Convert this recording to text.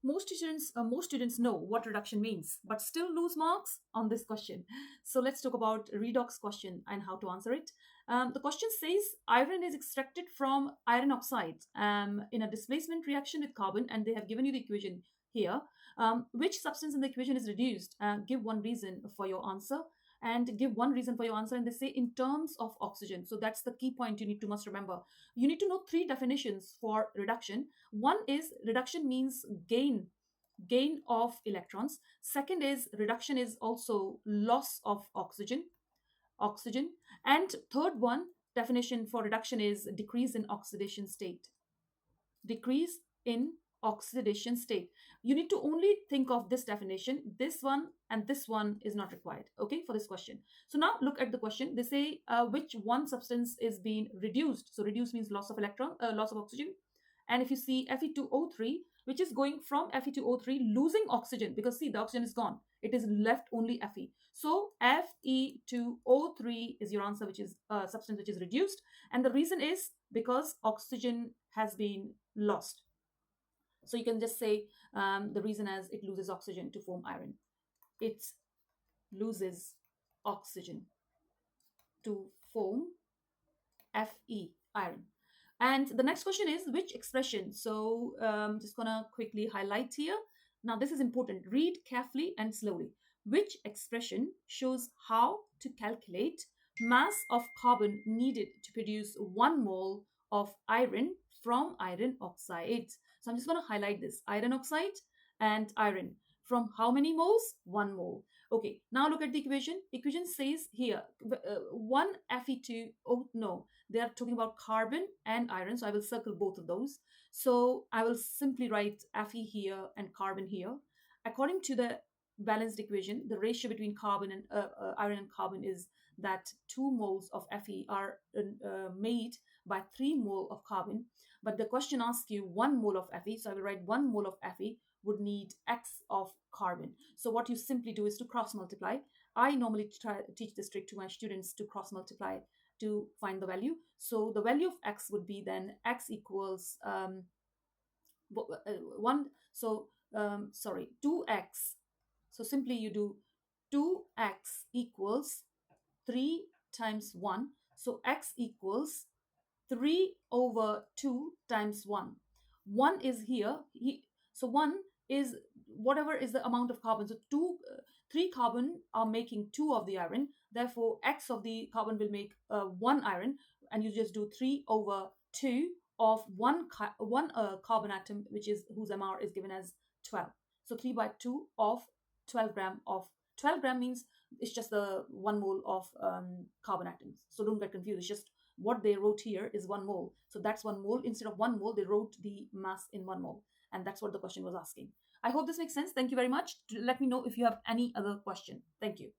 Most students know what reduction means, but still lose marks on this question. So let's talk about redox question and how to answer it. The question says iron is extracted from iron oxide in a displacement reaction with carbon, and they have given you the equation here. Which substance in the equation is reduced? Give one reason for your answer, and give one reason for your answer. And they say in terms of oxygen. So that's the key point you need to must remember. You need to know three definitions for reduction. One is reduction means gain of electrons. Second is reduction is also loss of oxygen. And third one definition for reduction is decrease in oxidation state. Decrease in oxidation state. You need to only think of this definition. This one and this one is not required, okay, for this question. So now look at the question. They say which one substance is being reduced. So reduce means loss of loss of oxygen. And if you see Fe2O3, which is going from Fe2O3 losing oxygen, because see, the oxygen is gone, it is left only Fe. So Fe2O3 is your answer, which is a substance which is reduced. And the reason is because oxygen has been lost. So you can just say the reason as it loses oxygen to form iron. It loses oxygen to form Fe, iron. And the next question is which expression? So just gonna quickly highlight here. Now this is important. Read carefully and slowly. Which expression shows how to calculate mass of carbon needed to produce 1 mole of iron from iron oxide? So I'm just going to highlight this. Iron oxide and iron. From how many moles? 1 mole. Okay, now look at the equation. Equation says here, 1 Fe2, oh no, they are talking about carbon and iron. So I will circle both of those. So I will simply write Fe here and carbon here. According to the balanced equation, the ratio between carbon and iron and carbon is that 2 moles of Fe are made by 3 mole of carbon. But the question asks you 1 mole of Fe. So I will write 1 mole of Fe would need X of carbon. So what you simply do is to cross multiply. I normally teach this trick to my students to cross multiply to find the value. So the value of X would be then X equals 1. So sorry, 2X. So simply you do 2X equals 3 times 1. So X equals 3 over 2 times 1. 1 is here. So 1 is whatever is the amount of carbon. So 3 carbon are making 2 of the iron. Therefore, X of the carbon will make 1 iron. And you just do 3 over 2 of one carbon atom, which is whose MR is given as 12. So 3 by 2 of 12 gram of 12 gram means it's just the 1 mole of carbon atoms. So don't get confused. It's just what they wrote here is 1 mole. So that's 1 mole. Instead of 1 mole, they wrote the mass in 1 mole. And that's what the question was asking. I hope this makes sense. Thank you very much. Let me know if you have any other question. Thank you.